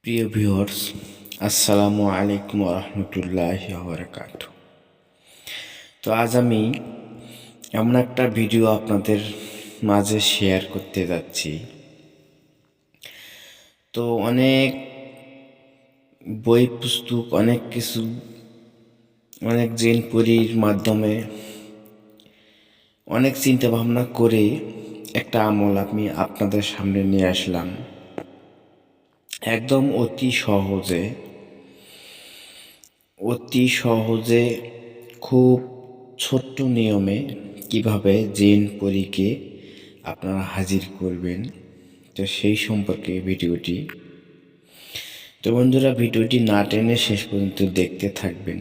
প্রিয় ভিউয়ার্স, আসসালামু আলাইকুম রহমতুল্লাহি ওয়া বারাকাতুহু। তো আজ আমি এমন একটা ভিডিও আপনাদের মাঝে শেয়ার করতে যাচ্ছি। তো অনেক বই পুস্তক, অনেক কিছু, অনেক জিন পরির মাধ্যমে অনেক চিন্তা ভাবনা করে একটা আমল আমি আপনাদের সামনে নিয়ে আসলাম, একদম অতি সহজে খুব ছোট্ট নিয়মে কিভাবে জিন পরীকে আপনারা হাজির করবেন, তো সেই সম্পর্কে ভিডিওটি। তো বন্ধুরা, ভিডিওটি না টেনে শেষ পর্যন্ত দেখতে থাকবেন।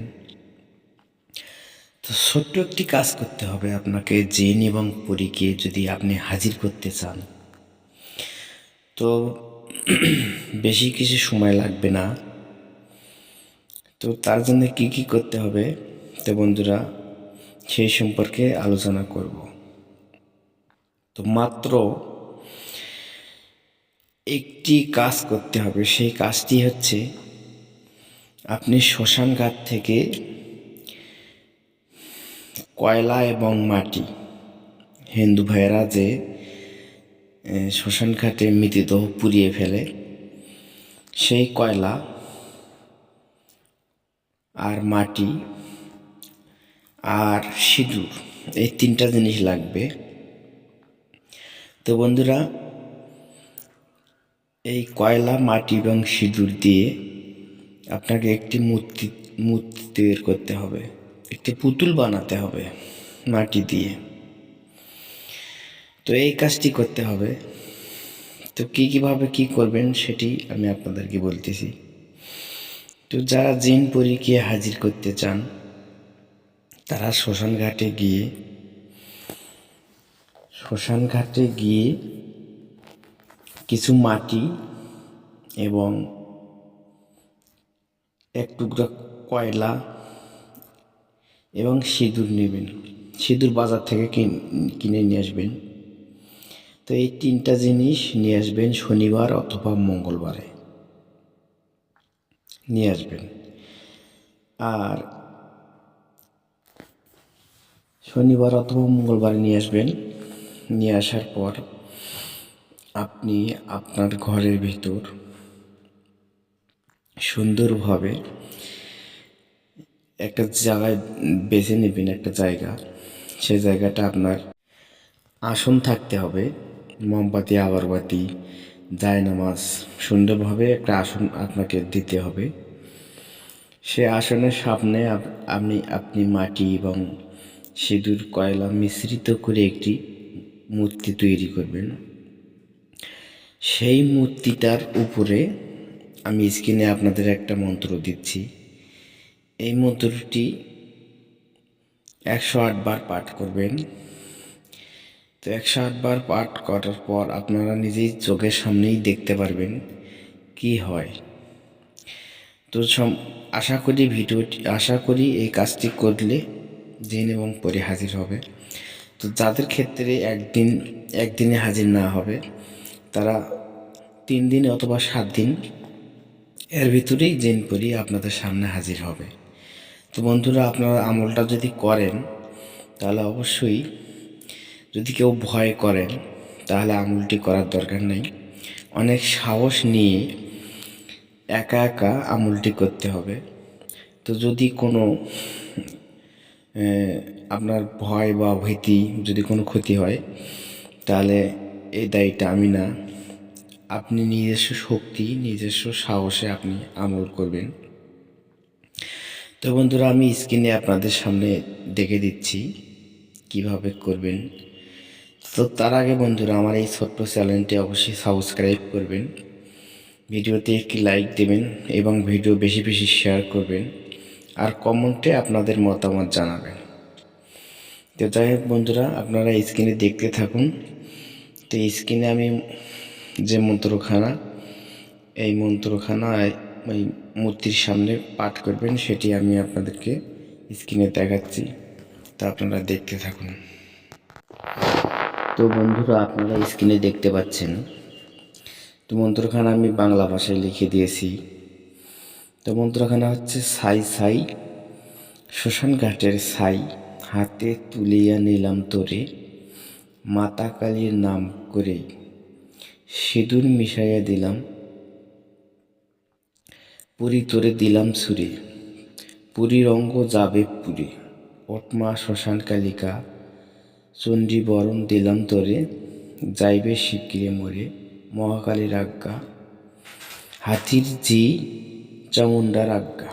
তো ছোট্ট একটি কাজ করতে হবে আপনাকে। জিন এবং পরীকে যদি আপনি হাজির করতে চান, তো বেশি কিছু সময় লাগবে না। তো তার জন্য কি কি করতে হবে, তো বন্ধুরা সেই সম্পর্কে আলোচনা করব। তো মাত্র একটি কাজ করতে হবে। সেই কাজটি হচ্ছে, আপনি শ্মশান ঘাট থেকে কয়লা এবং মাটি, হিন্দু ভাইয়েরা যে শ্মশান ঘাটে মৃতদেহ পুড়িয়ে ফেলে, সেই কয়লা আর মাটি আর সিঁদুর, এই তিনটা জিনিস লাগবে। তো বন্ধুরা, এই কয়লা, মাটি এবং সিঁদুর দিয়ে আপনাকে একটি মূর্তি তৈরি করতে হবে, একটি পুতুল বানাতে হবে মাটি দিয়ে। তো এই কাজটি করতে হবে। তো কীভাবে কী করবেন সেটি আমি আপনাদেরকে বলতেছি। তো যারা জিন পরীকে হাজির করতে চান, তারা শ্মশান ঘাটে গিয়ে কিছু মাটি এবং এক টুকরা কয়লা এবং সিঁদুর নেবেন। সিঁদুর বাজার থেকে কিনে নিয়ে আসবেন। তো এই তিনটা জিনিস নিয়ে আসবেন, শনিবার অথবা মঙ্গলবারে নিয়ে আসবেন। আর শনিবার অথবা মঙ্গলবারে নিয়ে আসবেন। নিয়ে আসার পর আপনি আপনার ঘরের ভিতর সুন্দরভাবে একটা জায়গায় বেছে নেবেন, একটা জায়গা। সেই জায়গাটা আপনার আসন থাকতে হবে, মোমবাতি, আগরবাতি, জায়নামাজ, সুন্দরভাবে একটা আসন আপনাকে দিতে হবে। সে আসনের সামনে আপনি মাটি এবং সিঁদুর, কয়লা মিশ্রিত করে একটি মূর্তি তৈরি করবেন। সেই মূর্তিটার উপরে আমি স্ক্রিনে আপনাদের একটা মন্ত্র দিচ্ছি। এই মন্ত্রটি 108 বার পাঠ করবেন। তো 108 বার পাঠ করার পর আপনারা নিজেই চোখের সামনেই দেখতে পারবেন কি হয়। তো আশা করি এই কাজটি করলে জিন এবং পরী হাজির হবে। তো যাদের ক্ষেত্রে একদিনে হাজির না হবে, তারা 3 দিন অথবা 7 দিন এর ভিতরেই জিন পরী আপনাদের সামনে হাজির হবে। তো বন্ধুরা, আপনারা আমলটা যদি করেন, তাহলে অবশ্যই, যদি কেউ ভয় করেন তাহলে আমলটি করার দরকার নেই। অনেক সাহস নিয়ে একা একা আমলটি করতে হবে। তো যদি কোনো আপনার ভয় বা ভীতি, যদি কোনো ক্ষতি হয়, তাহলে এই দায়টা আমি না। আপনি নিজস্ব শক্তি, নিজস্ব সাহসে আপনি আমল করবেন। তো বন্ধুরা, আমি স্ক্রিনে আপনাদের সামনে দেখে দিচ্ছি কিভাবে করবেন। তো তার আগে বন্ধুরা, আমার এই ছোট্ট চ্যানেলটি অবশ্যই সাবস্ক্রাইব করবেন, ভিডিওতে একটি লাইক দেবেন এবং ভিডিও বেশি বেশি শেয়ার করবেন, আর কমেন্টে আপনাদের মতামত জানাবেন। তো যাই হোক বন্ধুরা, আপনারা স্ক্রিনে দেখতে থাকুন। তো স্ক্রিনে আমি যে মন্ত্রখানা ওই মূর্তির সামনে পাঠ করবেন, সেটি আমি আপনাদেরকে স্ক্রিনে দেখাচ্ছি। তা আপনারা দেখতে থাকুন। তো বন্ধুরা, আপনারা স্ক্রিনে দেখতে পাচ্ছেন তো মন্ত্রখানা আমি বাংলা ভাষায় লিখে দিয়েছি। তো মন্ত্রখানা হচ্ছে ছাই ছাই শ্মশান ঘাটের ছাই, হাতে তুলিয়া নিলাম তোরে, মাতা কালীর নাম করে সিঁদুর মিশাইয়া দিলাম, পুরী তোরে দিলাম ছুঁড়ে, পুরীর অঙ্গ যাবে পুরে, ওটমা শ্মশান কালিকা, চণ্ডী বরণ দিলাম তোরে, যাইবে শিগগিরে মরে, মহাকালীর আজ্ঞা, হাতির জি চামুণ্ডার আজ্ঞা।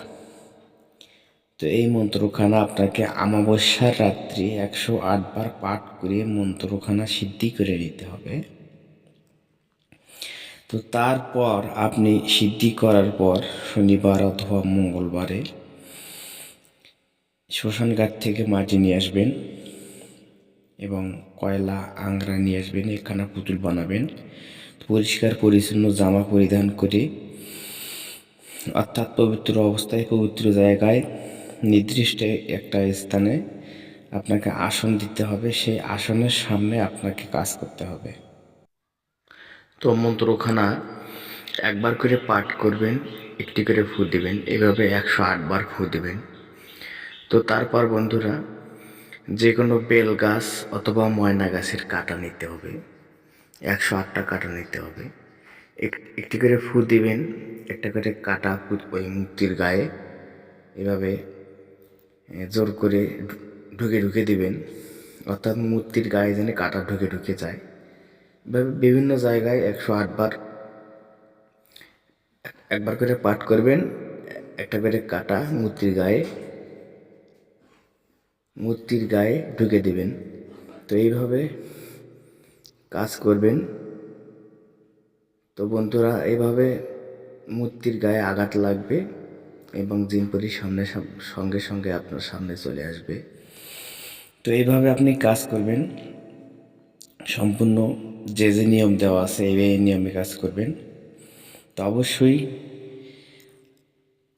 তো এই মন্ত্রখানা আপনাকে অমাবস্যার রাত্রি 108 বার পাঠ করে মন্ত্রখানা সিদ্ধি করে নিতে হবে। তো তারপর আপনি সিদ্ধি করার পর শনিবার অথবা মঙ্গলবারে শ্মশান ঘাট থেকে মাটি নিয়ে আসবেন এবং কয়লা আংরা নিয়ে আসবেন, একখানা পুতুল বানাবেন। পরিষ্কার পরিচ্ছন্ন জামা পরিধান করে অর্থাৎ পবিত্র অবস্থায় পবিত্র জায়গায় নির্দিষ্ট একটা স্থানে আপনাকে আসন দিতে হবে, সেই আসনের সামনে আপনাকে কাজ করতে হবে। তো মন্ত্রখানা একবার করে পাঠ করবেন, একটি করে ফু দিবেন, এভাবে 108 বার ফু দিবেন। তো তারপর বন্ধুরা যে কোনো বেল গাছ অথবা ময়না গাছের কাঁটা নিতে হবে, 108টা কাঁটা নিতে হবে। একটি করে ফু দিবেন, একটা করে কাঁটা ওই মূর্তির গায়ে এভাবে জোর করে ঢুকে ঢুকে দিবেন, অর্থাৎ মূর্তির গায়ে যেন কাঁটা ঢুকে ঢুকে যায়। এভাবে বিভিন্ন জায়গায় 108 বার একবার করে পাঠ করবেন, একটা করে কাঁটা মূর্তির গায়ে ঢুকে দিবেন। তো এইভাবে কাজ করবেন। তো বন্ধুরা এইভাবে মূর্তির গায়ে আঘাত লাগবে এবং জিনপরি সঙ্গে সঙ্গে আপনার সামনে চলে আসবে। তো এইভাবে আপনি কাজ করবেন, সম্পূর্ণ যে যে নিয়ম দেওয়া আছে এই নিয়মে কাজ করবেন। তো অবশ্যই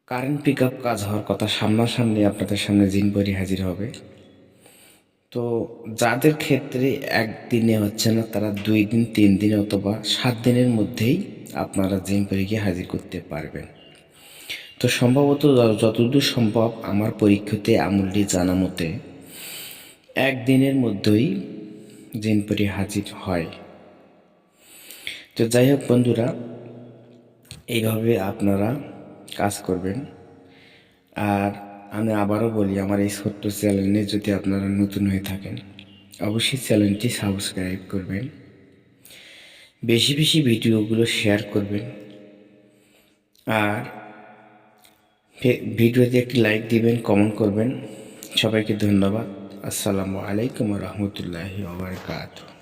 কারেন্ট পিক আপ কাজ হওয়ার কথা, সামনাসামনি আপনাদের সামনে জিনপরি হাজির হবে। তো যাদের ক্ষেত্রে একদিনে হচ্ছে না, তারা 2 দিন 3 দিন অথবা 7 দিনের মধ্যেই আপনারা জিনপরিকে হাজির করতে পারবেন। তো সম্ভবত যতদূর সম্ভব আমার পরীক্ষাতে আমলটি জানা মতে 1 দিনের মধ্যেই জিনপরি হাজির হয়। তো যাই হোক বন্ধুরা, এইভাবে আপনারা কাজ করবেন। আর আমি আবারও বলি, আমার এই ছোট্ট চ্যানেলে যদি আপনারা নতুন হয়ে থাকেন অবশ্যই চ্যানেলটি সাবস্ক্রাইব করবেন, বেশি বেশি ভিডিওগুলো শেয়ার করবেন, আর ভিডিওতে একটি লাইক দিবেন, কমেন্ট করবেন। সবাইকে ধন্যবাদ। আসসালামু আলাইকুম রহমতুল্লাহি ওয়া বারাকাতুহু।